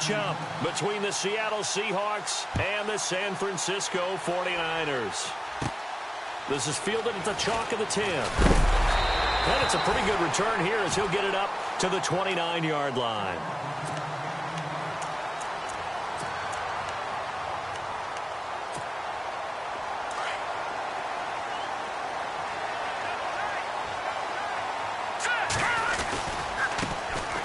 matchup between the Seattle Seahawks and the San Francisco 49ers. This is fielded at the chalk of the 10. And it's a pretty good return here as he'll get it up to the 29-yard line.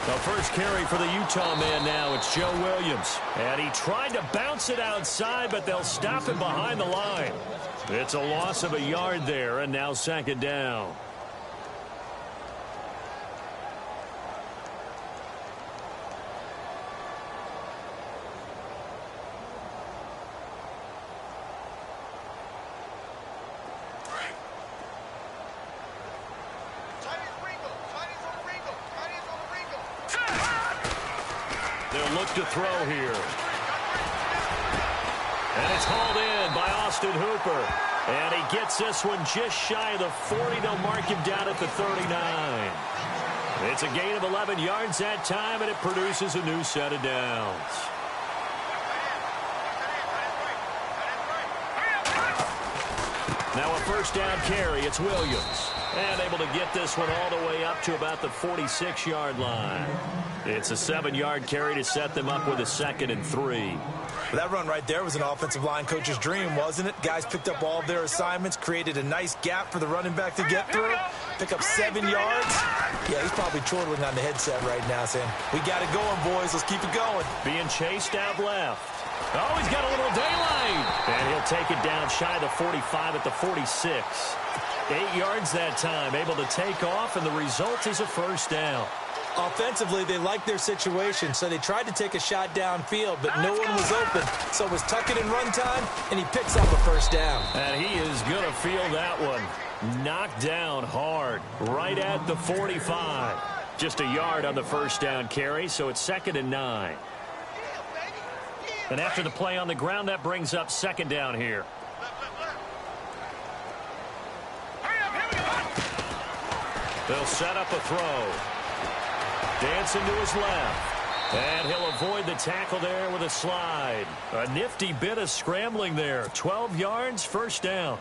The first carry for the Utah man now, it's Joe Williams. And he tried to bounce it outside, but they'll stop him behind the line. It's a loss of a yard there, and now second down. They'll look to throw here. And it's hauled in by Austin Hooper. And he gets this one just shy of the 40. They'll mark him down at the 39. It's a gain of 11 yards that time, and it produces a new set of downs. Now a first down carry. It's Williams. And able to get this one all the way up to about the 46-yard line. It's a 7-yard carry to set them up with a 2nd and 3. That run right there was an offensive line coach's dream, wasn't it? Guys picked up all of their assignments, created a nice gap for the running back to get through, pick up 7 yards. Yeah, he's probably chortling on the headset right now saying, we got it going, boys. Let's keep it going. Being chased out left. Oh, he's got a little daylight. And he'll take it down shy of the 45 at the 46. 8 yards that time, able to take off, and the result is a first down. Offensively, they liked their situation, so they tried to take a shot downfield, but no one was open. So it was tuck it and run time, and he picks up a first down. And he is going to feel that one. Knocked down hard, right at the 45. Just a yard on the first down carry, so it's 2nd and 9. And after the play on the ground, that brings up 2nd down here. They'll set up a throw. Dancing to his left. And he'll avoid the tackle there with a slide. A nifty bit of scrambling there. 12 yards, first down.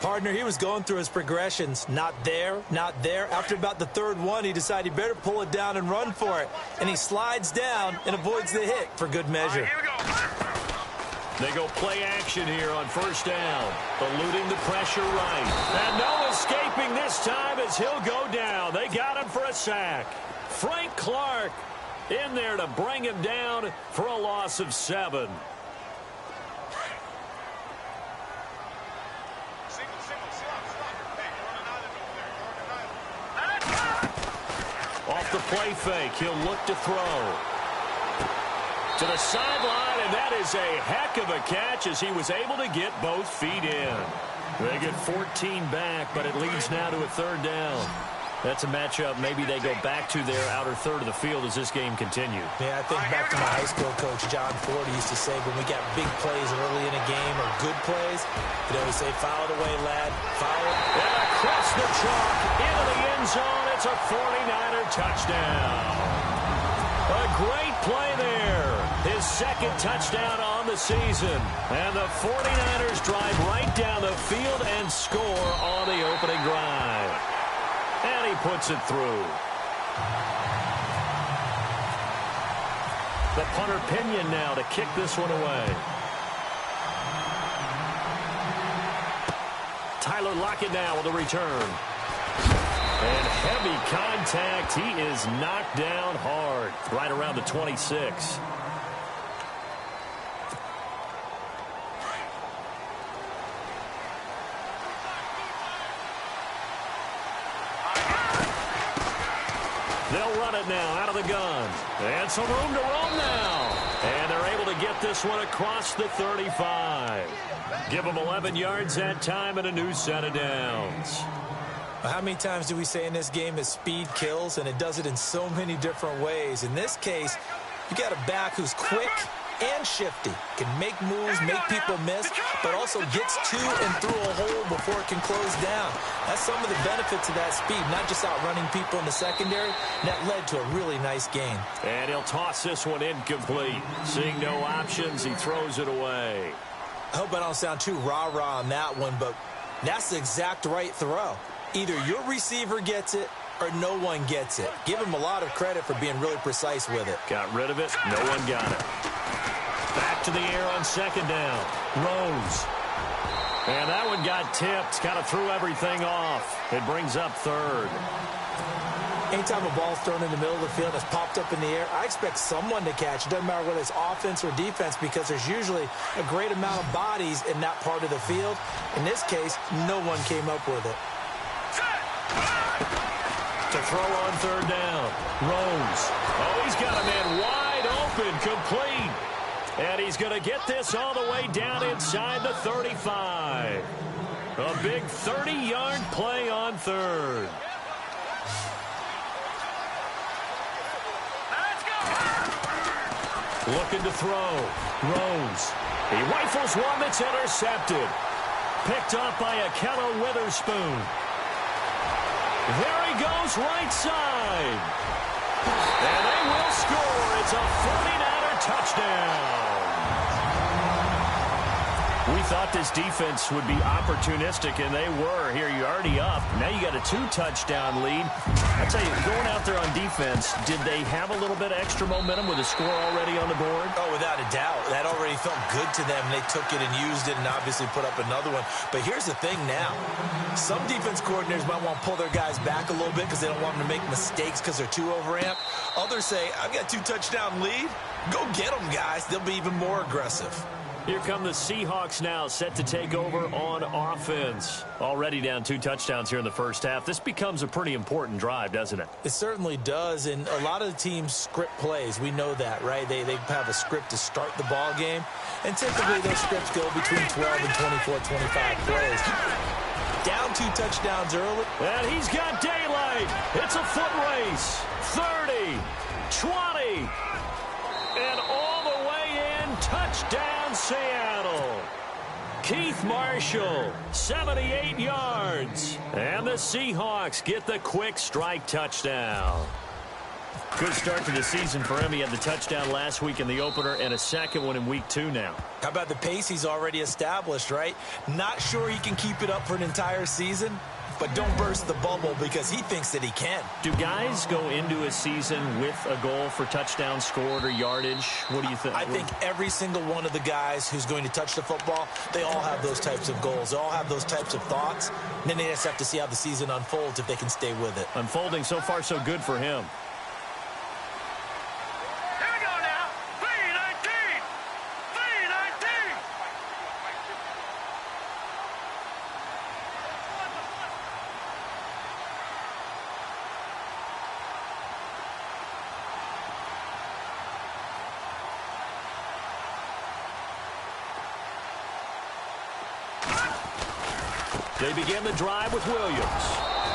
Partner, he was going through his progressions. Not there, not there. After about the 3rd one, he decided he better pull it down and run for it. And he slides down and avoids the hit for good measure. Here we go. They go play action here on first down. Eluding the pressure right. And no escaping this time as he'll go down. They got him for a sack. Frank Clark in there to bring him down for a loss of 7. Off the play fake, he'll look to throw. To the sideline, and that is a heck of a catch as he was able to get both feet in. They get 14 back, but it leads now to a 3rd down. That's a matchup maybe they go back to their outer third of the field as this game continues. Yeah, I think back to my high school coach, John Ford, he used to say when we got big plays early in a game or good plays, he'd always say, foul it away, lad, foul it. And across the chalk, into the end zone, it's a 49er touchdown. A great play there. His 2nd touchdown on the season. And the 49ers drive right down the field and score on the opening drive. And he puts it through. The punter Pinion now to kick this one away. Tyler Lockett now with a return. And heavy contact. He is knocked down hard. Right around the 26. They'll run it now out of the gun. And some room to roam now. And they're able to get this one across the 35. Give them 11 yards that time and a new set of downs. How many times do we say in this game that speed kills, and it does it in so many different ways? In this case, you got a back who's quick, and shifty. Can make moves, make people miss, but also gets to and through a hole before it can close down. That's some of the benefits of that speed, not just outrunning people in the secondary. And that led to a really nice gain. And he'll toss this one incomplete. Seeing no options, he throws it away. I hope I don't sound too rah-rah on that one, but that's the exact right throw. Either your receiver gets it or no one gets it. Give him a lot of credit for being really precise with it. Got rid of it. No one got it. Back to the air on second down. Rose. And that one got tipped. Kind of threw everything off. It brings up third. Anytime a ball's thrown in the middle of the field and it's popped up in the air, I expect someone to catch. It doesn't matter whether it's offense or defense because there's usually a great amount of bodies in that part of the field. In this case, no one came up with it. To throw on third down. Rose. Oh, he's got a man wide open, complete. And he's going to get this all the way down inside the 35. A big 30-yard play on third. Looking to throw. Rose. He rifles one that's intercepted. Picked up by a Keller Witherspoon. There he goes, right side. And they will score. It's a 49er touchdown. We thought this defense would be opportunistic, and they were. Here, you're already up. Now you got a 2-touchdown lead. I tell you, going out there on defense, did they have a little bit of extra momentum with a score already on the board? Oh, without a doubt. That already felt good to them. They took it and used it and obviously put up another one. But here's the thing now. Some defense coordinators might want to pull their guys back a little bit because they don't want them to make mistakes because they're too overamped. Others say, I've got a 2-touchdown lead. Go get them, guys. They'll be even more aggressive. Here come the Seahawks now, set to take over on offense. Already down 2 touchdowns here in the first half. This becomes a pretty important drive, doesn't it? It certainly does, and a lot of the teams script plays. We know that, right? They have a script to start the ball game, and typically those scripts go between 12 and 24, 25 plays. Down 2 touchdowns early. And he's got daylight. It's a foot race. 30, 20, and all the way in. Touchdown, Seattle. Keith Marshall, 78 yards. And the Seahawks get the quick strike touchdown. Good start to the season for him. He had the touchdown last week in the opener and a second one in week 2 now. How about the pace he's already established, right? Not sure he can keep it up for an entire season, but don't burst the bubble because he thinks that he can. Do guys go into a season with a goal for touchdown scored or yardage? What do you think? I think every single one of the guys who's going to touch the football, they all have those types of goals. They all have those types of thoughts. And then they just have to see how the season unfolds if they can stay with it. Unfolding so far so good for him. They begin the drive with Williams.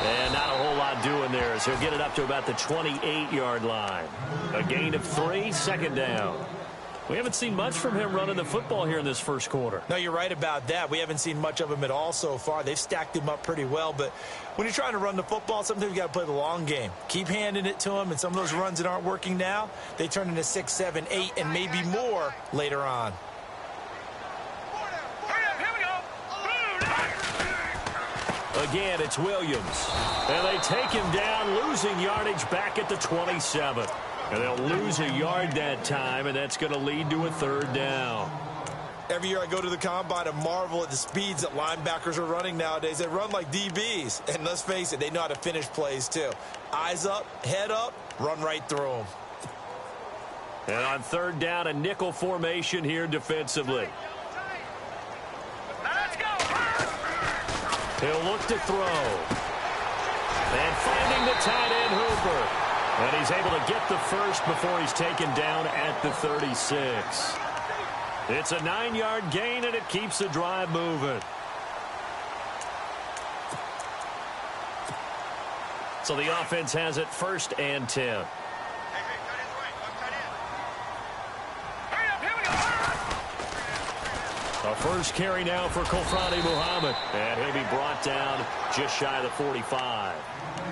And not a whole lot doing there as he'll get it up to about the 28-yard line. A gain of 3, second down. We haven't seen much from him running the football here in this first quarter. No, you're right about that. We haven't seen much of him at all so far. They've stacked him up pretty well. But when you're trying to run the football, sometimes you got to play the long game. Keep handing it to him. And some of those runs that aren't working now, they turn into 6, 7, 8, and maybe more later on. Again, it's Williams. And they take him down, losing yardage back at the 27. And they'll lose a yard that time, and that's going to lead to a third down. Every year I go to the combine and marvel at the speeds that linebackers are running nowadays. They run like DBs. And let's face it, they know how to finish plays too. Eyes up, head up, run right through them. And on third down, a nickel formation here defensively. He'll look to throw. And finding the tight end, Hooper. And he's able to get the first before he's taken down at the 36. It's a 9-yard gain, and it keeps the drive moving. So the offense has it 1st and 10. A first carry now for Kofrani Muhammad. And he'll be brought down just shy of the 45.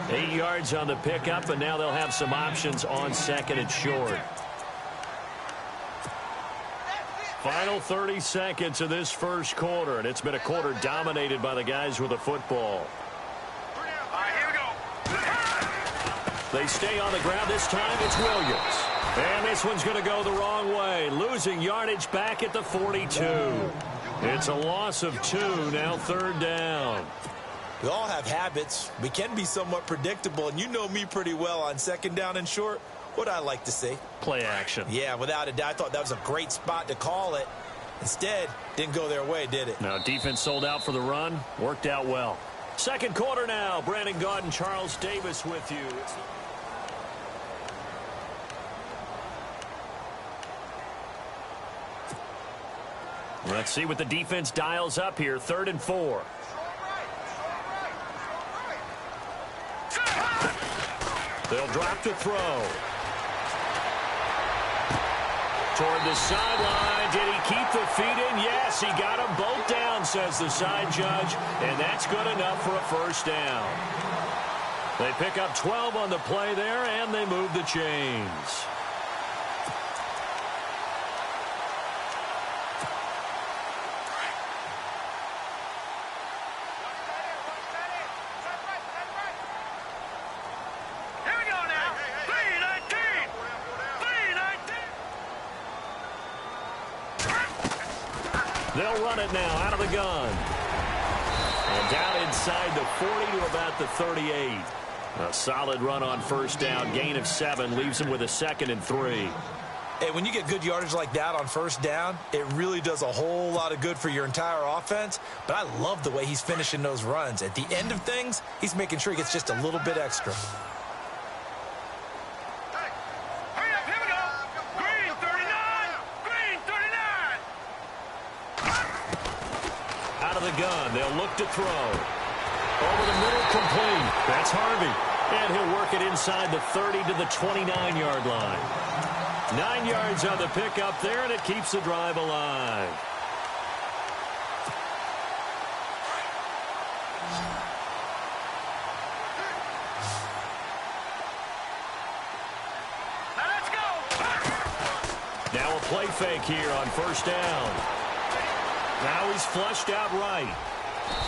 8 yards on the pickup, and now they'll have some options on second and short. Final 30 seconds of this first quarter, and it's been a quarter dominated by the guys with the football. They stay on the ground. This time it's Williams. And this one's going to go the wrong way. Losing yardage back at the 42. It's a loss of 2, now third down. We all have habits. We can be somewhat predictable, and you know me pretty well on second down and short. What I like to see. Play action. Yeah, without a doubt. I thought that was a great spot to call it. Instead, didn't go their way, did it? Now, defense sold out for the run. Worked out well. Second quarter now. Brandon Gaudin, Charles Davis with you. Let's see what the defense dials up here. 3rd and 4. They'll drop to throw. Toward the sideline. Did he keep the feet in? Yes, he got them both down, says the side judge. And that's good enough for a first down. They pick up 12 on the play there, and they move the chains. They'll run it now out of the gun. And down inside the 40 to about the 38. A solid run on first down. Gain of 7 leaves him with a 2nd and 3. Hey, when you get good yardage like that on first down, it really does a whole lot of good for your entire offense. But I love the way he's finishing those runs. At the end of things, he's making sure he gets just a little bit extra. The gun. They'll look to throw. Over the middle, complete. That's Harvey. And he'll work it inside the 30 to the 29-yard line. 9 yards on the pickup there, and it keeps the drive alive. Let's go. Now a play fake here on first down. Now he's flushed out right.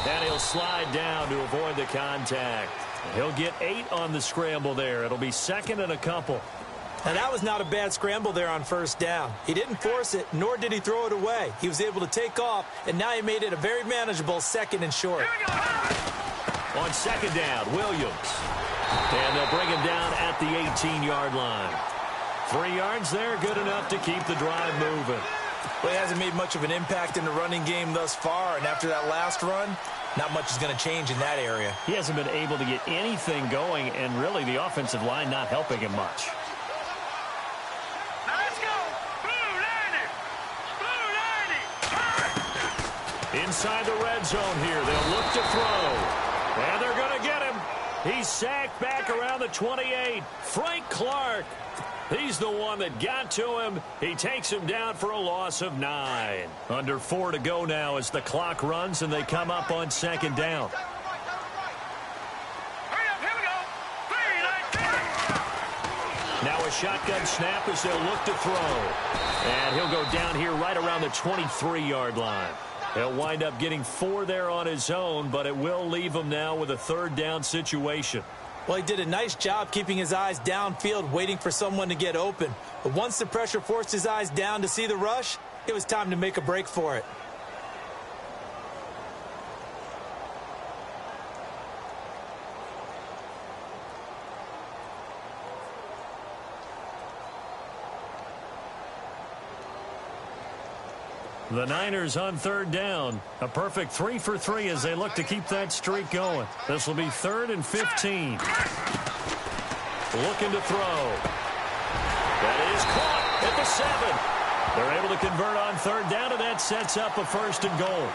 And he'll slide down to avoid the contact. He'll get 8 on the scramble there. It'll be 2nd and a couple. Now that was not a bad scramble there on first down. He didn't force it, nor did he throw it away. He was able to take off, and now he made it a very manageable 2nd and short. On 2nd down, Williams. And they'll bring him down at the 18-yard line. 3 yards there, good enough to keep the drive moving. Well, he hasn't made much of an impact in the running game thus far, and after that last run, not much is going to change in that area. He hasn't been able to get anything going, and really the offensive line not helping him much. Now let's go! Blue 90! Blue 90! Inside the red zone here, they'll look to throw. And they're going to get him. He's sacked back around the 28. Frank Clark. He's the one that got to him. He takes him down for a loss of 9. Under 4 to go now as the clock runs and they come up on 2nd down. Hurry up, here we go. Now a shotgun snap as they'll look to throw. And he'll go down here right around the 23-yard line. He'll wind up getting 4 there on his own, but it will leave him now with a 3rd down situation. Well, he did a nice job keeping his eyes downfield, waiting for someone to get open. But once the pressure forced his eyes down to see the rush, it was time to make a break for it. The Niners on 3rd down. A perfect 3 for 3 as they look to keep that streak going. This will be 3rd and 15. Looking to throw. That is caught at the 7. They're able to convert on 3rd down, and that sets up a 1st and goal.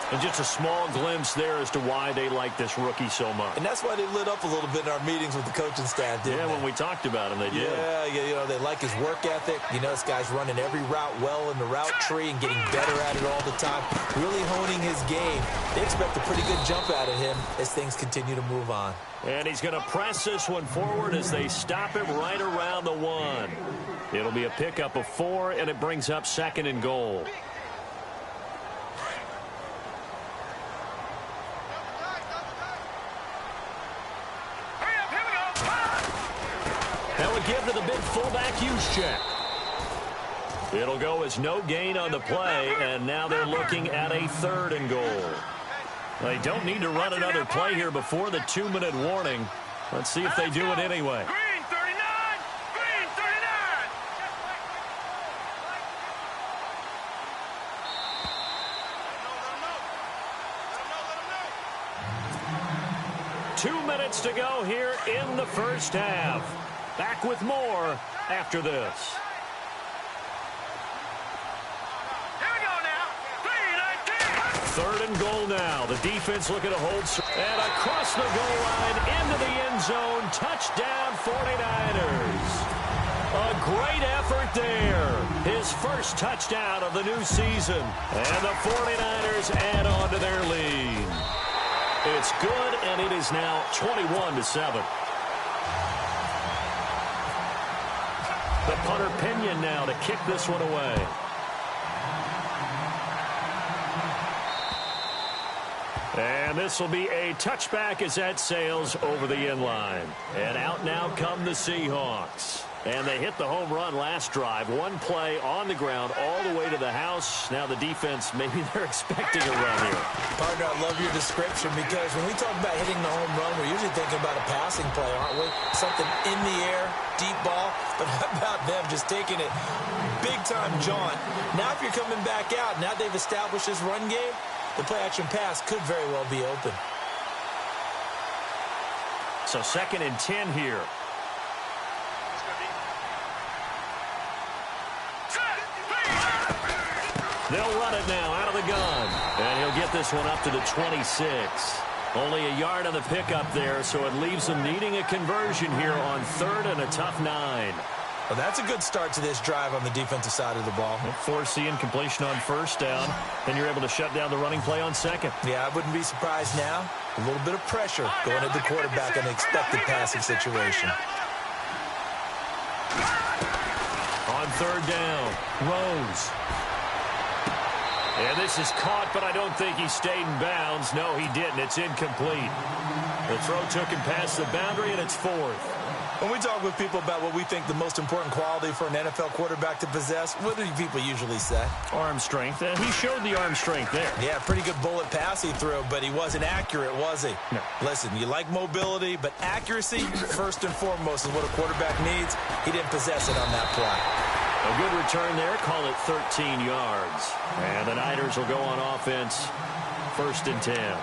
And just a small glimpse there as to why they like this rookie so much. And that's why they lit up a little bit in our meetings with the coaching staff, didn't they? When we talked about him, they did. Yeah, you know, they like his work ethic. You know, this guy's running every route well in the route tree and getting better at it all the time, really honing his game. They expect a pretty good jump out of him as things continue to move on. And he's going to press this one forward as they stop him right around the 1. It'll be a pickup of 4, and it brings up 2nd and goal. That would give to the big fullback use check. It'll go as no gain on the play, and now they're looking at a 3rd and goal. They don't need to run another play here before the 2-minute warning. Let's see if they do it anyway. Green 39! Green 39! 2 minutes to go here in the first half. Back with more after this. Here we go now. 3-19! 3rd and goal now. The defense looking to hold. And across the goal line into the end zone. Touchdown 49ers. A great effort there. His first touchdown of the new season. And the 49ers add on to their lead. It's good, and it is now 21-7. The punter Pinion now to kick this one away. And this will be a touchback as that sails over the end line. And out now come the Seahawks. And they hit the home run last drive. One play on the ground all the way to the house. Now the defense, maybe they're expecting a run here. Partner, I love your description because when we talk about hitting the home run, we're usually thinking about a passing play, aren't we? Something in the air, deep ball. But how about them just taking it big-time jaunt? Now if you're coming back out, now they've established this run game, the play-action pass could very well be open. So 2nd and 10 here. They'll run it now out of the gun. And he'll get this one up to the 26. Only a yard on the pickup there, so it leaves them needing a conversion here on 3rd and a tough 9. Well, that's a good start to this drive on the defensive side of the ball. Force the incompletion on 1st down, then you're able to shut down the running play on 2nd. Yeah, I wouldn't be surprised now. A little bit of pressure going at the quarterback in an expected passing situation. On 3rd down, Rose. And this is caught, but I don't think he stayed in bounds. No, he didn't. It's incomplete. The throw took him past the boundary, and it's 4th. When we talk with people about what we think the most important quality for an NFL quarterback to possess, what do people usually say? Arm strength. And he showed the arm strength there. Yeah, pretty good bullet pass he threw, but he wasn't accurate, was he? No. Listen, you like mobility, but accuracy, first and foremost, is what a quarterback needs. He didn't possess it on that play. A good return there. Call it 13 yards. And the Niners will go on offense. 1st and 10.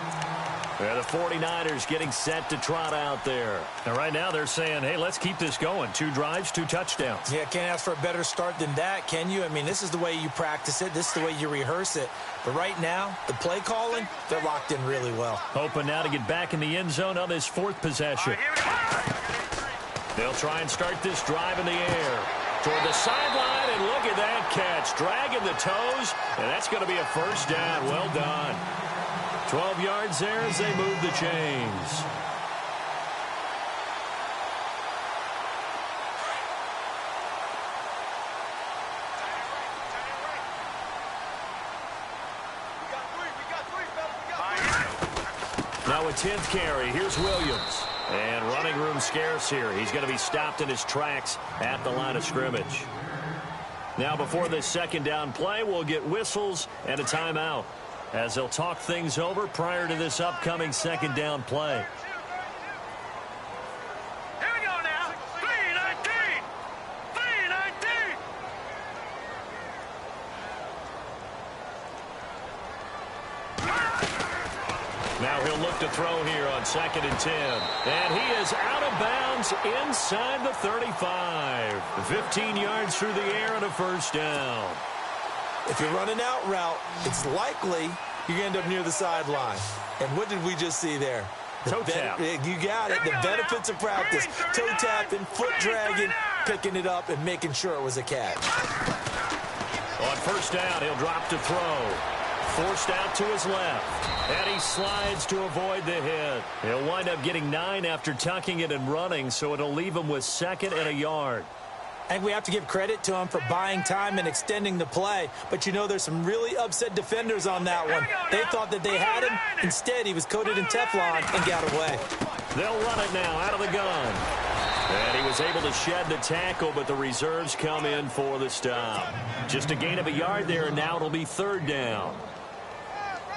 And the 49ers getting set to trot out there. And right now they're saying, hey, let's keep this going. 2 drives, 2 touchdowns. Yeah, can't ask for a better start than that, can you? I mean, this is the way you practice it. This is the way you rehearse it. But right now, the play calling, they're locked in really well. Hoping now to get back in the end zone on this 4th possession. They'll try and start this drive in the air. Toward the sideline, and look at that catch. Dragging the toes, and that's going to be a 1st down. Well done. 12 yards there as they move the chains. Now a 10th carry. Here's Williams. And running room scarce here. He's going to be stopped in his tracks at the line of scrimmage. Now before this 2nd down play, we'll get whistles and a timeout as they'll talk things over prior to this upcoming 2nd down play. Here we go now. 3-19. 3-19. Now he'll look to throw here on 2nd and 10. And he is out of bounds inside the 35. 15 yards through the air and a 1st down. If you're running out route, it's likely you end up near the sideline. And what did we just see there? Toe tap. You got it. The benefits of practice. Toe tapping, foot dragging, picking it up, and making sure it was a catch. On first down, he'll drop to throw. Forced out to his left. And he slides to avoid the hit. He'll wind up getting 9 after tucking it and running, so it'll leave him with 2nd and a yard. I think we have to give credit to him for buying time and extending the play. But, you know, there's some really upset defenders on that one. They thought that they had him. Instead, he was coated in Teflon and got away. They'll run it now out of the gun. And he was able to shed the tackle, but the reserves come in for the stop. Just a gain of a yard there, and now it'll be 3rd down.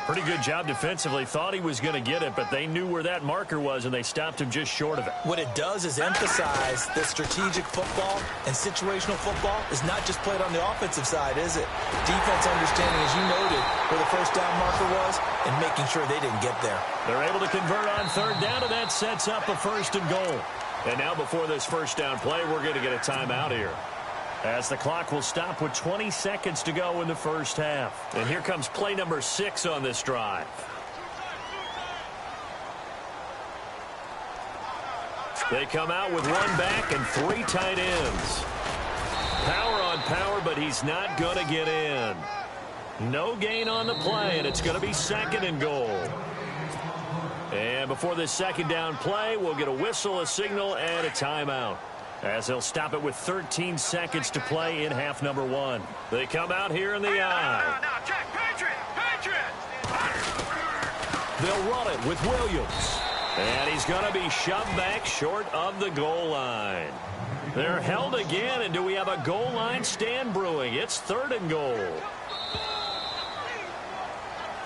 Pretty good job defensively. Thought he was going to get it, but they knew where that marker was, and they stopped him just short of it. What it does is emphasize that strategic football and situational football is not just played on the offensive side, is it? Defense understanding, as you noted, where the first down marker was and making sure they didn't get there. They're able to convert on 3rd down, and that sets up a 1st and goal. And now before this first down play, we're going to get a timeout here, as the clock will stop with 20 seconds to go in the first half. And here comes play number 6 on this drive. They come out with 1 back and 3 tight ends. Power on power, but he's not going to get in. No gain on the play, and it's going to be 2nd and goal. And before this 2nd down play, we'll get a whistle, a signal, and a timeout, as they'll stop it with 13 seconds to play in half number 1. They come out here in the eye. Now, check, Patriot! They'll run it with Williams. And he's going to be shoved back short of the goal line. They're held again, and do we have a goal line stand brewing? It's 3rd and goal.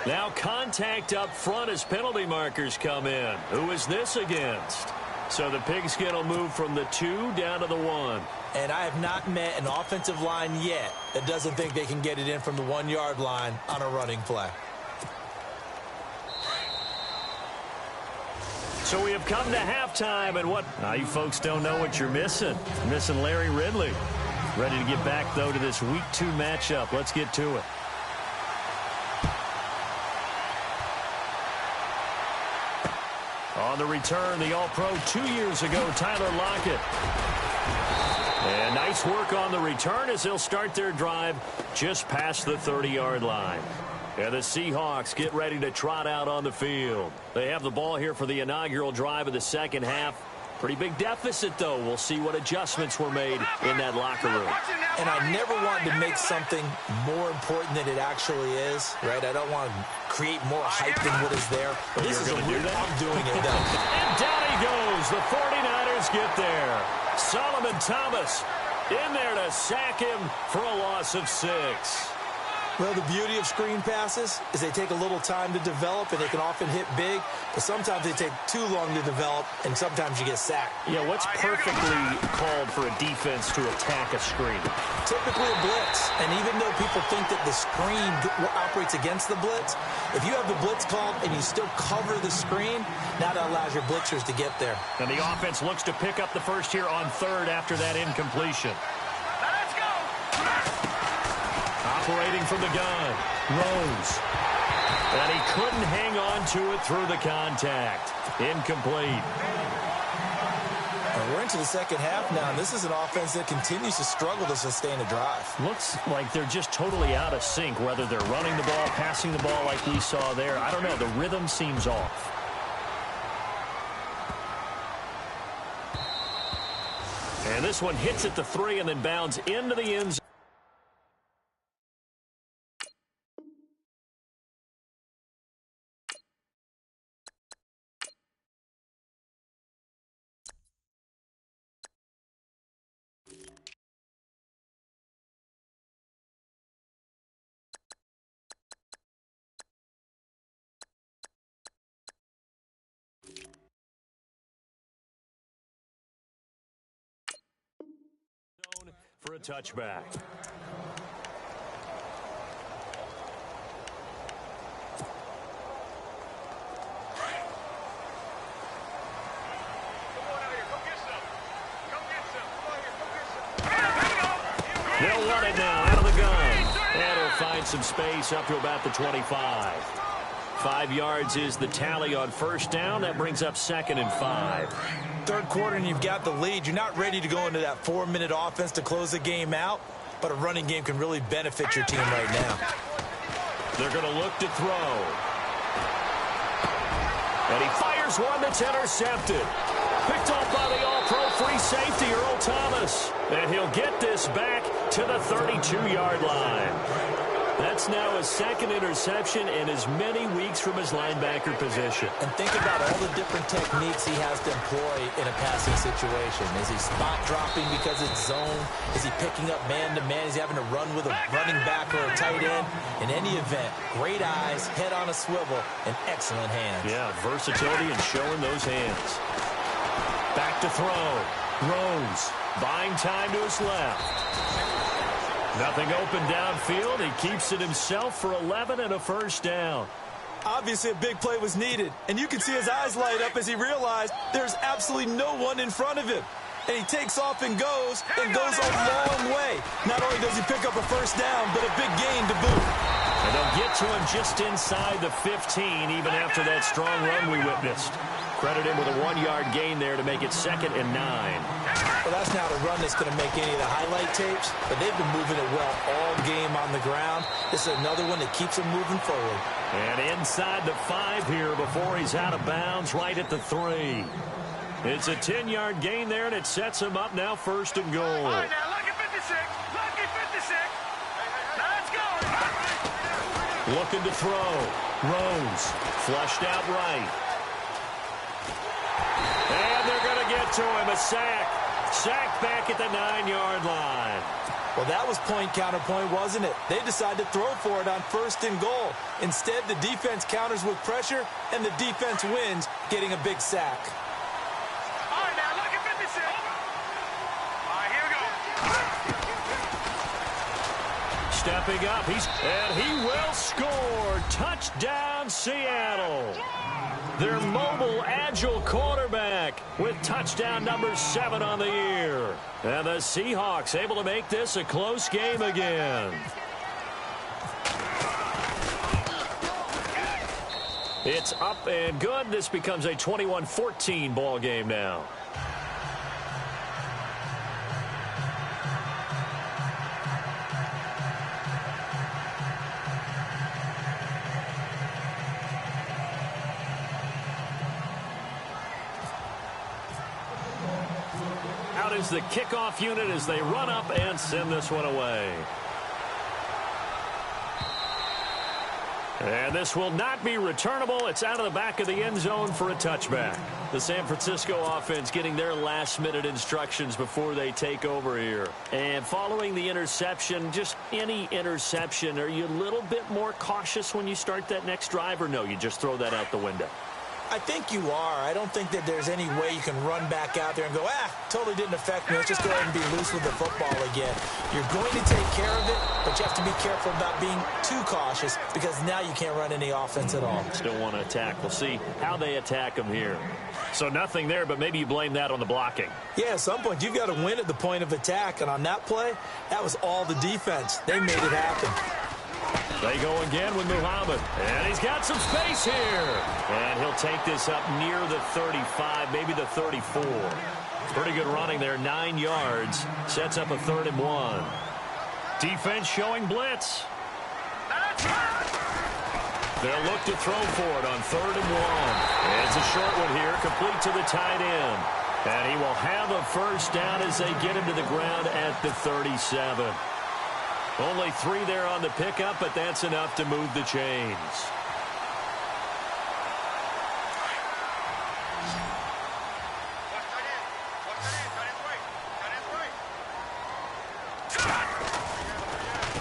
Now contact up front as penalty markers come in. Who is this against? So the pigskin will move from the 2 down to the 1. And I have not met an offensive line yet that doesn't think they can get it in from the 1-yard line on a running play. So we have come to halftime, and what? Now you folks don't know what you're missing. You're missing Larry Ridley. Ready to get back, though, to this Week 2 matchup. Let's get to it. On the return, the All-Pro 2 years ago, Tyler Lockett. And nice work on the return as they'll start their drive just past the 30-yard line. And the Seahawks get ready to trot out on the field. They have the ball here for the inaugural drive of the second half. Pretty big deficit, though. We'll see what adjustments were made in that locker room. And I never want to make something more important than it actually is, right? I don't want to create more hype than what is there. But this is a real, I'm doing it, though. And down he goes. The 49ers get there. Solomon Thomas in there to sack him for a loss of 6. Well, the beauty of screen passes is they take a little time to develop, and they can often hit big, but sometimes they take too long to develop, and sometimes you get sacked. Yeah, what's perfectly called for a defense to attack a screen? Typically a blitz, and even though people think that the screen operates against the blitz, if you have the blitz called and you still cover the screen, now that allows your blitzers to get there. And the offense looks to pick up the first here on 3rd after that incompletion. Let's go! Operating from the gun, Rose. And he couldn't hang on to it through the contact. Incomplete. And we're into the second half now, and this is an offense that continues to struggle to sustain a drive. Looks like they're just totally out of sync, whether they're running the ball, passing the ball like we saw there. I don't know. The rhythm seems off. And this one hits at the 3 and then bounds into the end zone. For a touchback. They'll run it now out of the gun. And he'll find some space up to about the 25. 5 yards is the tally on first down. That brings up 2nd and 5. Third quarter and you've got the lead. You're not ready to go into that 4-minute offense to close the game out, but a running game can really benefit your team right now. They're going to look to throw. And he fires one that's intercepted. Picked off by the all-pro free safety, Earl Thomas. And he'll get this back to the 32-yard line. That's now his 2nd interception in as many weeks from his linebacker position. And think about all the different techniques he has to employ in a passing situation. Is he spot dropping because it's zone? Is he picking up man-to-man? Is he having to run with a running back or a tight end? In any event, great eyes, head on a swivel, and excellent hands. Yeah, versatility and showing those hands. Back to throw. Rose buying time to his left. Nothing open downfield. He keeps it himself for 11 and a first down. Obviously, a big play was needed, and you can see his eyes light up as he realized there's absolutely no one in front of him. And he takes off and goes a long way. Not only does he pick up a first down, but a big gain to boot. And they'll get to him just inside the 15, even after that strong run we witnessed. Credit him with a 1-yard gain there to make it 2nd and 9. Well, that's not a run that's going to make any of the highlight tapes, but they've been moving it well all game on the ground. This is another one that keeps them moving forward. And inside the 5 here before he's out of bounds, right at the 3. It's a 10-yard gain there, and it sets him up now 1st and goal. All right, now, lucky 56. Lucky 56. Now, let's go. Looking to throw. Rose flushed out right. And they're going to get to him. A sack. Sack back at the 9-yard line. Well, that was point counterpoint, wasn't it? They decided to throw for it on 1st and goal. Instead, the defense counters with pressure, and the defense wins, getting a big sack. All right, now, lucky 56. All right, here we go. Stepping up. And he will score. Touchdown, Seattle. Their mobile, agile quarterback with touchdown number 7 on the year. And the Seahawks able to make this a close game again. It's up and good. This becomes a 21-14 ball game now. Out is the kickoff unit as they run up and send this one away. And this will not be returnable. It's out of the back of the end zone for a touchback. The San Francisco offense getting their last-minute instructions before they take over here. And following the interception, just any interception, are you a little bit more cautious when you start that next drive, or no, you just throw that out the window? I think you are. I don't think that there's any way you can run back out there and go, totally didn't affect me. Let's just go ahead and be loose with the football again. You're going to take care of it, but you have to be careful about being too cautious because now you can't run any offense at all. Still want to attack. We'll see how they attack them here. So nothing there, but maybe you blame that on the blocking. Yeah, at some point you've got to win at the point of attack, and on that play, that was all the defense. They made it happen. They go again with Muhammad. And he's got some space here. And he'll take this up near the 35, maybe the 34. Pretty good running there, 9 yards. Sets up a 3rd and 1. Defense showing blitz. They'll look to throw for it on 3rd and 1. It's a short one here, complete to the tight end. And he will have a first down as they get him to the ground at the 37. Only 3 there on the pickup, but that's enough to move the chains.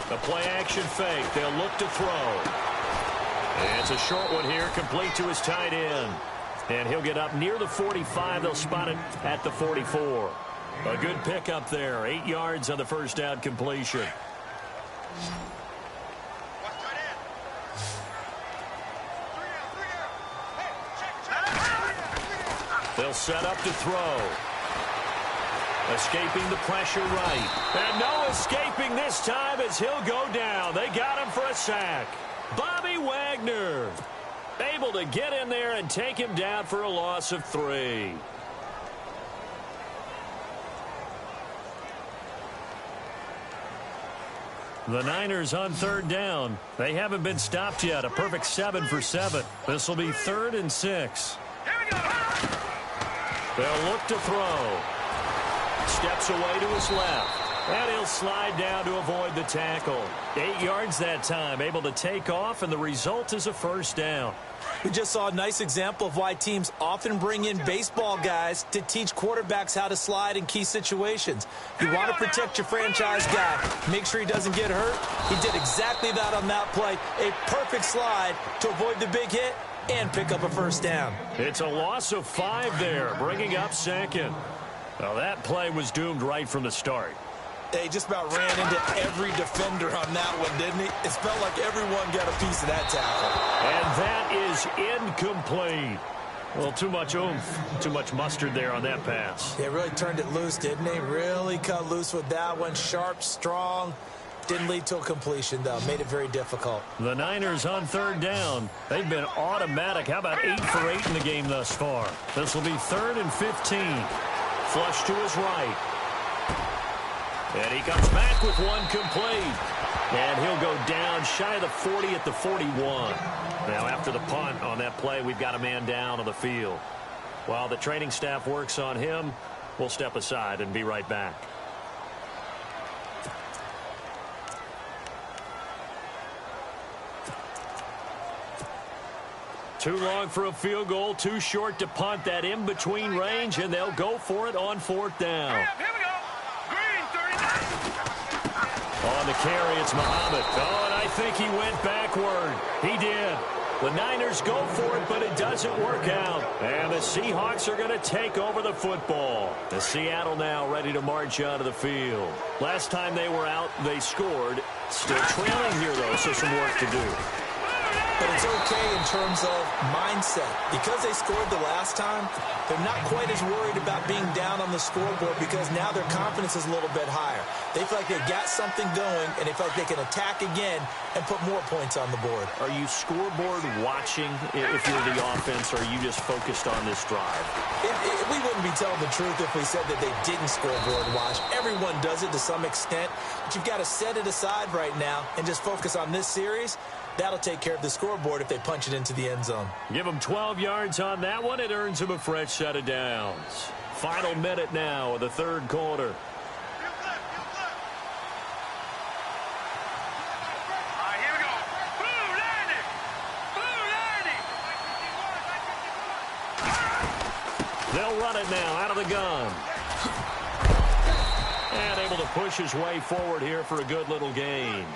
The play-action fake. They'll look to throw. And it's a short one here, complete to his tight end. And he'll get up near the 45. They'll spot it at the 44. A good pickup there. 8 yards on the first down completion. They'll set up to throw. Escaping the pressure right. And no escaping this time as he'll go down. They got him for a sack. Bobby Wagner. able to get in there and take him down for a loss of 3. The Niners on 3rd down. They haven't been stopped yet. A perfect 7 for 7. This will be 3rd and 6. They'll look to throw. Steps away to his left. And he'll slide down to avoid the tackle. 8 yards that time, able to take off, and the result is a 1st down. We just saw a nice example of why teams often bring in baseball guys to teach quarterbacks how to slide in key situations. You want to protect your franchise guy. Make sure he doesn't get hurt. He did exactly that on that play. A perfect slide to avoid the big hit and pick up a 1st down. It's a loss of 5 there, bringing up 2nd. Well, that play was doomed right from the start. They just about ran into every defender on that one, didn't he? It felt like everyone got a piece of that tackle. And that is incomplete. Well, too much oomph, too much mustard there on that pass. They really turned it loose, didn't they? Really cut loose with that one. Sharp, strong. Didn't lead to a completion, though. Made it very difficult. The Niners on 3rd down. They've been automatic. How about 8 for 8 in the game thus far? This will be 3rd and 15. Flush to his right. And he comes back with one complete. And he'll go down shy of the 40 at the 41. Now, after the punt on that play, we've got a man down on the field. While the training staff works on him, we'll step aside and be right back. Too long for a field goal, too short to punt. That in-between range, and they'll go for it on 4th down. Here we go. Green, 39. On the carry, it's Muhammad. Oh, and I think he went backward. He did. The Niners go for it, but it doesn't work out. And the Seahawks are going to take over the football. The Seattle now ready to march out of the field. Last time they were out, they scored. Still trailing here, though, so some work to do. But it's okay in terms of mindset. Because they scored the last time, they're not quite as worried about being down on the scoreboard because now their confidence is a little bit higher. They feel like they've got something going, and they feel like they can attack again and put more points on the board. Are you scoreboard watching if you're the offense, or are you just focused on this drive? We wouldn't be telling the truth if we said that they didn't scoreboard watch. Everyone does it to some extent, but you've got to set it aside right now and just focus on this series. That'll take care of the scoreboard if they punch it into the end zone. Give them 12 yards on that one. It earns them a fresh set of downs. Final minute now of the 3rd quarter. All right, here we go. Blue landing. Blue landing. They'll run it now out of the gun. And able to push his way forward here for a good little gain.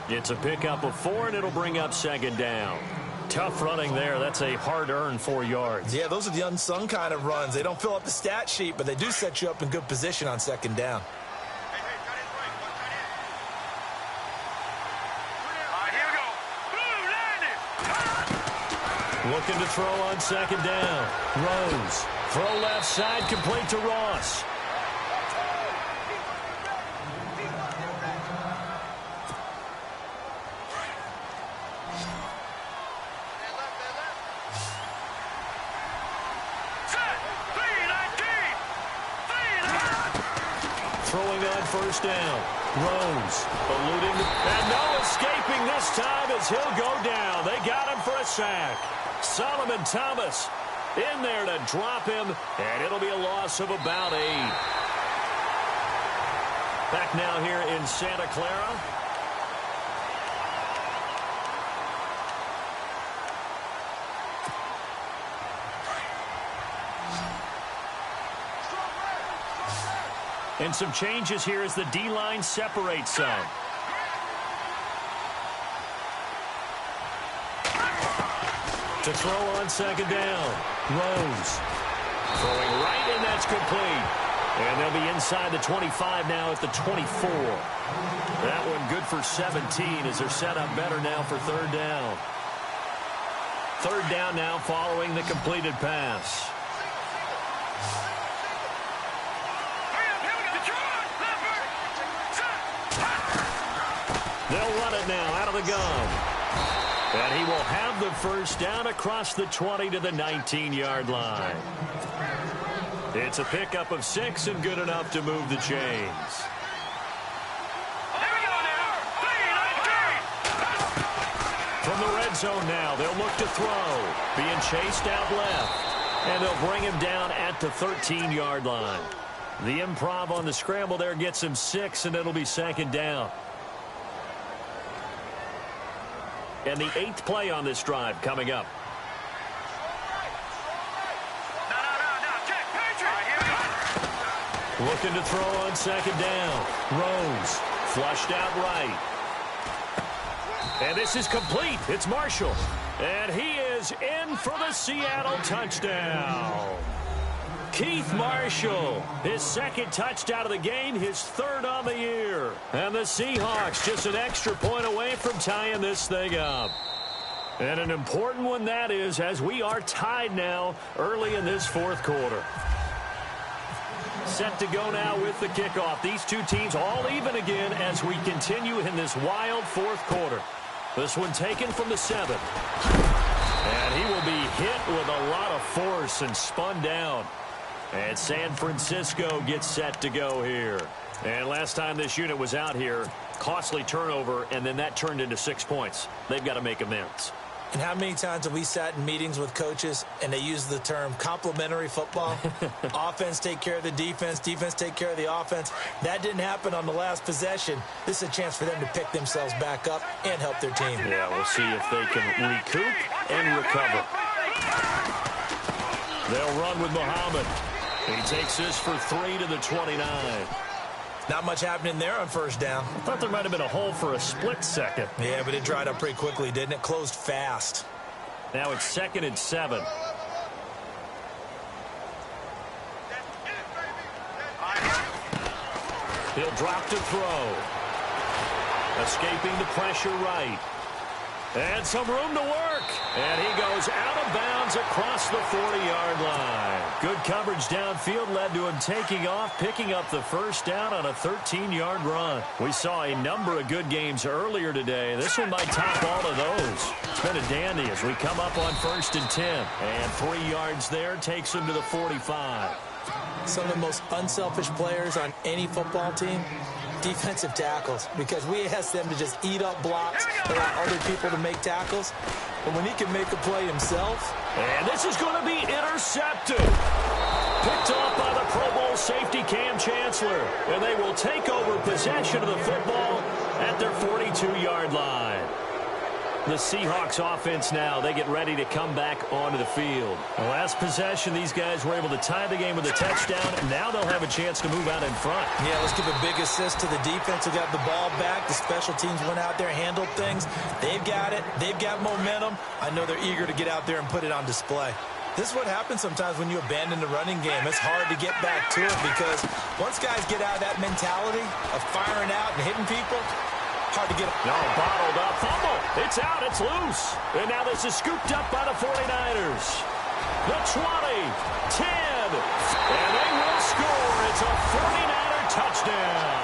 It's a pickup of 4, and it'll bring up 2nd down. Tough running there. That's a hard-earned 4 yards. Yeah, those are the unsung kind of runs. They don't fill up the stat sheet, but they do set you up in good position on 2nd down. All right, here we go. Blue landing. Looking to throw on 2nd down. Rose. Throw left side, complete to Ross. Throwing on 1st down. Rose eluding, and no escaping this time as he'll go down. They got him for a sack. Solomon Thomas in there to drop him, and it'll be a loss of about 8. Back now here in Santa Clara. And some changes here as the D-line separates some. To throw on 2nd down. Rose. Throwing right, and that's complete. And they'll be inside the 25 now at the 24. That one good for 17 as they're set up better now for 3rd down. 3rd down now following the completed pass. They'll run it now out of the gun. And he will have the first down across the 20 to the 19-yard line. It's a pickup of 6 and good enough to move the chains. From the red zone now, they'll look to throw. Being chased out left. And they'll bring him down at the 13-yard line. The improv on the scramble there gets him 6, and it'll be second down. And the 8th play on this drive coming up. Looking to throw on second down. Rose flushed out right. And this is complete. It's Marshall. And he is in for the Seattle touchdown. Keith Marshall, his second touchdown of the game, his third on the year. And the Seahawks just an extra point away from tying this thing up. And an important one that is, as we are tied now early in this fourth quarter. Set to go now with the kickoff. These two teams all even again as we continue in this wild fourth quarter. This one taken from the 7. And he will be hit with a lot of force and spun down. And San Francisco gets set to go here. And last time this unit was out here, costly turnover, and then that turned into 6 points. They've got to make amends. And how many times have we sat in meetings with coaches and they use the term complementary football? Offense take care of the defense, defense take care of the offense. That didn't happen on the last possession. This is a chance for them to pick themselves back up and help their team. Yeah, we'll see if they can recoup and recover. They'll run with Muhammad. He takes this for 3 to the 29. Not much happening there on first down. I thought there might have been a hole for a split second. Yeah, but it dried up pretty quickly, didn't it? Closed fast. Now it's 2nd and 7. He'll drop to throw. Escaping the pressure right. And some room to work. And he goes out of bounds across the 40-yard line. Good coverage downfield led to him taking off, picking up the first down on a 13-yard run. We saw a number of good games earlier today. This one might top all of those. It's been a dandy as we come up on 1st and 10. And 3 yards there takes him to the 45. Some of the most unselfish players on any football team, defensive tackles, because we ask them to just eat up blocks, allow other people to make tackles. But when he can make a play himself. And this is going to be intercepted. Picked off by the Pro Bowl safety Cam Chancellor. And they will take over possession of the football at their 42-yard line. The Seahawks offense now, they get ready to come back onto the field. The last possession, these guys were able to tie the game with a touchdown, and now they'll have a chance to move out in front. Yeah, let's give a big assist to the defense who got the ball back. The special teams went out there, handled things. They've got it. They've got momentum. I know they're eager to get out there and put it on display. This is what happens sometimes when you abandon the running game. It's hard to get back to it because once guys get out of that mentality of firing out and hitting people, hard to get them. No, bottled up. Fumble. It's out. It's loose. And now this is scooped up by the 49ers. The 20, 10, and they will score. It's a 49er touchdown.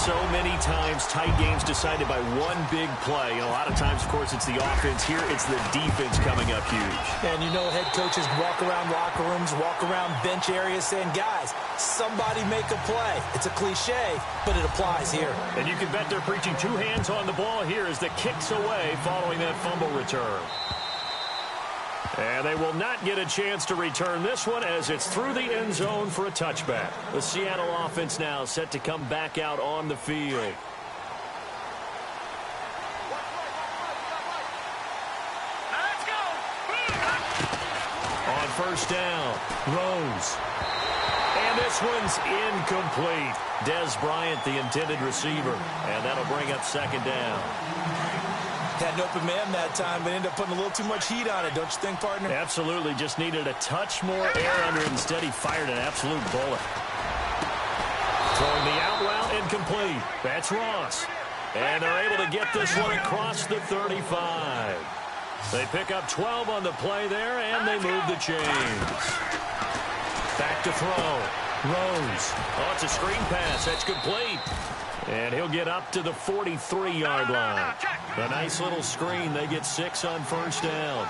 So many times, tight games decided by one big play. And a lot of times, of course, it's the offense. Here, it's the defense coming up huge. And you know head coaches walk around locker rooms, walk around bench areas saying, guys, somebody make a play. It's a cliche, but it applies here. And you can bet they're preaching 2 hands on the ball here as the kick's away following that fumble return. And they will not get a chance to return this one as it's through the end zone for a touchback. The Seattle offense now set to come back out on the field. Let's go. On first down, Rose. And this one's incomplete. Dez Bryant, the intended receiver. And that'll bring up second down. Had an open man that time, but ended up putting a little too much heat on it, don't you think, partner? Absolutely. Just needed a touch more air under it. Instead, he fired an absolute bullet. Throwing the out route incomplete. That's Ross. And they're able to get this one across the 35. They pick up 12 on the play there, and they move the chains. Back to throw. Rose. Oh, it's a screen pass. That's complete. And he'll get up to the 43-yard line. A nice little screen. They get 6 on first down.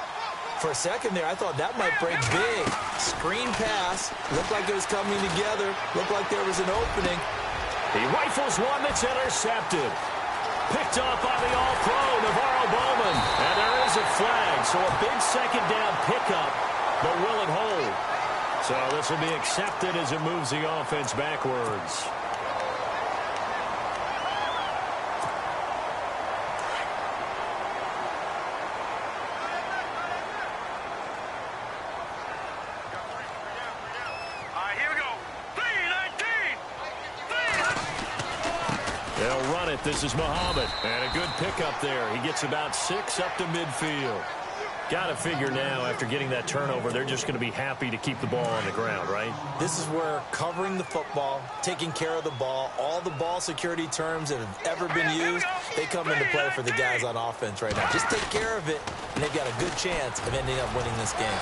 For a second there, I thought that might break big. Screen pass. Looked like it was coming together. Looked like there was an opening. He rifles one that's intercepted. Picked off by the all-pro, Navarro Bowman. And there is a flag, so a big second down pickup, but will it hold? So this will be accepted as it moves the offense backwards. They'll run it. This is Muhammad. And a good pickup there. He gets about 6 up to midfield. Got to figure now, after getting that turnover, they're just going to be happy to keep the ball on the ground, right? This is where covering the football, taking care of the ball, all the ball security terms that have ever been used, they come into play for the guys on offense right now. Just take care of it, and they've got a good chance of ending up winning this game.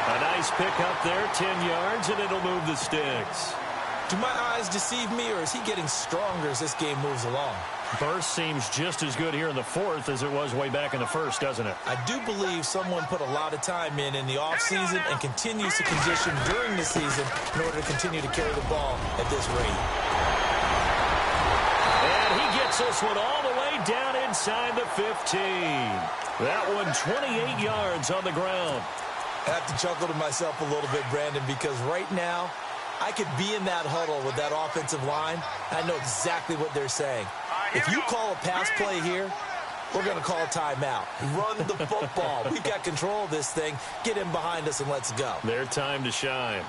A nice pickup there, 10 yards, and it'll move the sticks. Do my eyes deceive me, or is he getting stronger as this game moves along? Burst seems just as good here in the fourth as it was way back in the first, doesn't it? I do believe someone put a lot of time in the offseason and continues to condition during the season in order to continue to carry the ball at this rate. And he gets this one all the way down inside the 15. That one 28 yards on the ground. I have to chuckle to myself a little bit, Brandon, because right now I could be in that huddle with that offensive line. I know exactly what they're saying. If you call a pass play here, we're going to call a timeout. Run the football. We've got control of this thing. Get in behind us and let's go. Their time to shine.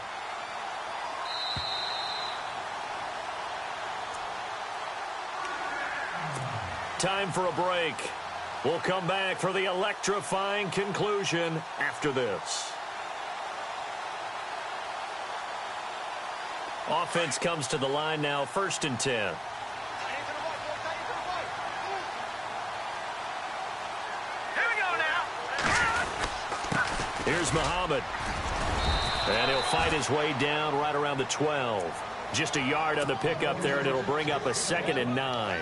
Time for a break. We'll come back for the electrifying conclusion after this. Offense comes to the line now, 1st and 10. Here's Muhammad. And he'll fight his way down right around the 12. Just a yard on the pickup there, and it'll bring up a 2nd and 9.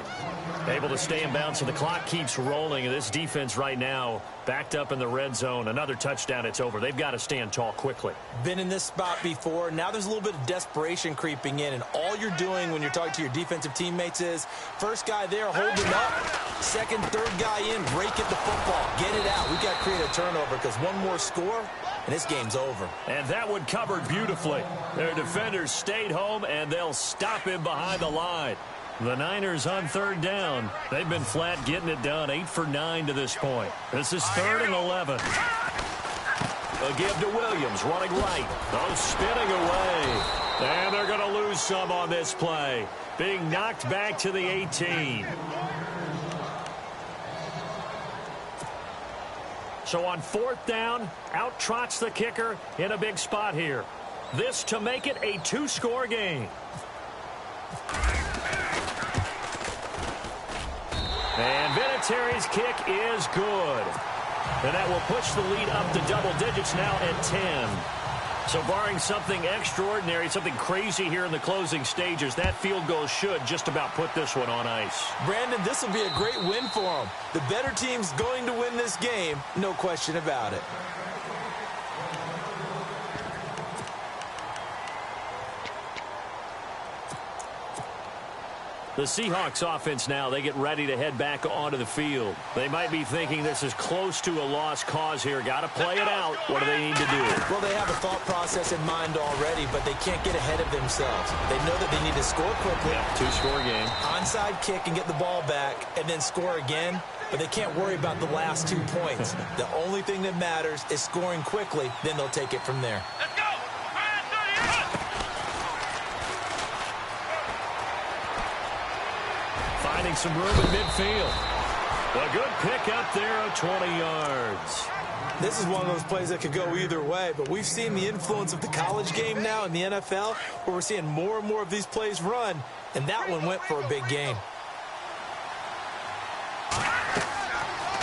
Able to stay in bounds, so the clock keeps rolling. And this defense right now backed up in the red zone. Another touchdown, it's over. They've got to stand tall quickly. Been in this spot before. Now there's a little bit of desperation creeping in, and all you're doing when you're talking to your defensive teammates is first guy there, hold him up. Second, third guy in, break it the football. Get it out. We've got to create a turnover because one more score, and this game's over. And that one covered beautifully. Their defenders stayed home, and they'll stop him behind the line. The Niners on 3rd down. They've been flat getting it done. 8 for 9 to this point. This is 3rd and 11. A give to Williams, running right. Oh, spinning away. And they're going to lose some on this play. Being knocked back to the 18. So on 4th down, out trots the kicker in a big spot here. This to make it a 2-score game. And Vinatieri's kick is good. And that will push the lead up to double digits now at 10. So barring something extraordinary, something crazy here in the closing stages, that field goal should just about put this one on ice. Brandon, this will be a great win for them. The better team's going to win this game, no question about it. The Seahawks offense now, they get ready to head back onto the field. They might be thinking this is close to a lost cause here. Got to play it out. What do they need to do? Well, they have a thought process in mind already, but they can't get ahead of themselves. They know that they need to score quickly. Yeah, 2-score game. Onside kick and get the ball back and then score again. But they can't worry about the last 2 points. The only thing that matters is scoring quickly. Then they'll take it from there. Let's go! Finding some room in midfield. A good pick up there of 20 yards. This is one of those plays that could go either way, but we've seen the influence of the college game now in the NFL, where we're seeing more and more of these plays run, and that one went for a big gain.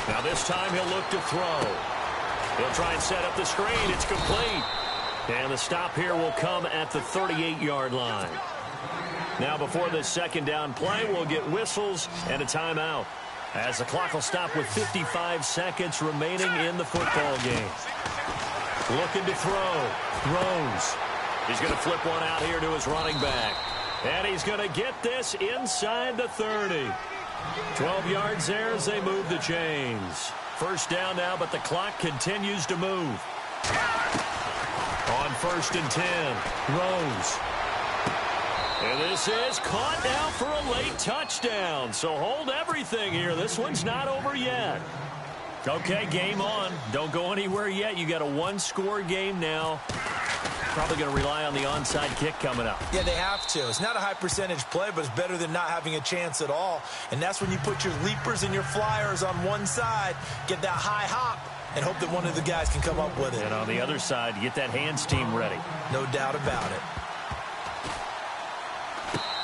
Now this time he'll look to throw. He'll try and set up the screen. It's complete. And the stop here will come at the 38-yard line. Now, before this second down play, we'll get whistles and a timeout, as the clock will stop with 55 seconds remaining in the football game. Looking to throw. Throws. He's going to flip one out here to his running back. And he's going to get this inside the 30. 12 yards there as they move the chains. First down now, but the clock continues to move. On 1st and 10, Rose. And this is caught now for a late touchdown. So hold everything here. This one's not over yet. Okay, game on. Don't go anywhere yet. You got a one-score game now. Probably going to rely on the onside kick coming up. Yeah, they have to. It's not a high-percentage play, but it's better than not having a chance at all. And that's when you put your leapers and your flyers on one side, get that high hop, and hope that one of the guys can come up with it. And on the other side, you get that hands team ready. No doubt about it.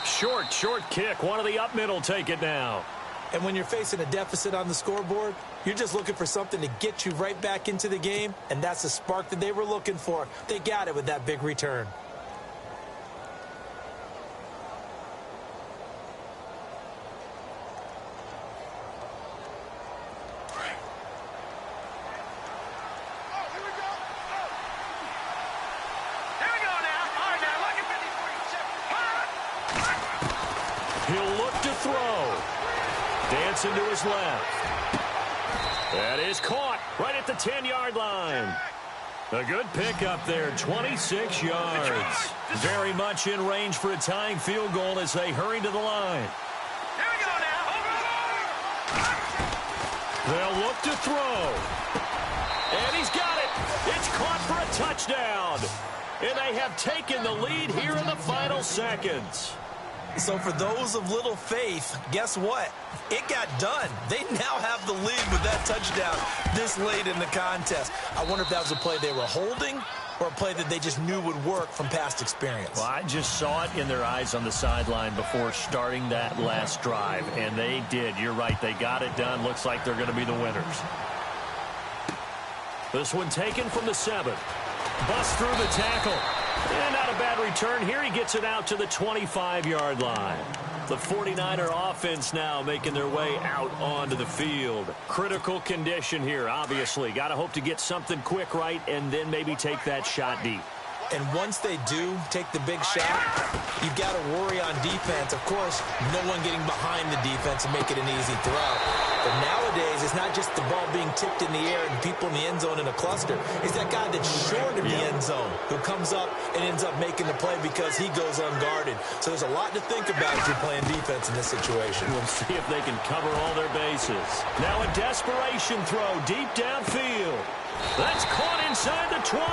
Short kick. One of the up middle take it now. And when you're facing a deficit on the scoreboard, you're just looking for something to get you right back into the game, and that's the spark that they were looking for. They got it with that big return. He'll look to throw. Dancing to his left. That is caught right at the 10-yard line. A good pickup there, 26 yards. Very much in range for a tying field goal as they hurry to the line. Here we go now. They'll look to throw. And he's got it. It's caught for a touchdown. And they have taken the lead here in the final seconds. So for those of little faith, guess what? It got done. They now have the lead with that touchdown this late in the contest. I wonder if that was a play they were holding or a play that they just knew would work from past experience. Well, I just saw it in their eyes on the sideline before starting that last drive, and they did. You're right. They got it done. Looks like they're going to be the winners. This one taken from the 7. Bust through the tackle. And not a bad return here. He gets it out to the 25-yard line. The 49er offense now making their way out onto the field. Critical condition here, obviously. Got to hope to get something quick right and then maybe take that shot deep. And once they do take the big shot, you've got to worry on defense. Of course, no one getting behind the defense and make it an easy throw. But nowadays, it's not just the ball being tipped in the air and people in the end zone in a cluster. It's that guy that's short of the end zone who comes up and ends up making the play because he goes unguarded. So there's a lot to think about if you're playing defense in this situation. We'll see if they can cover all their bases. Now a desperation throw deep downfield. That's caught inside the 20.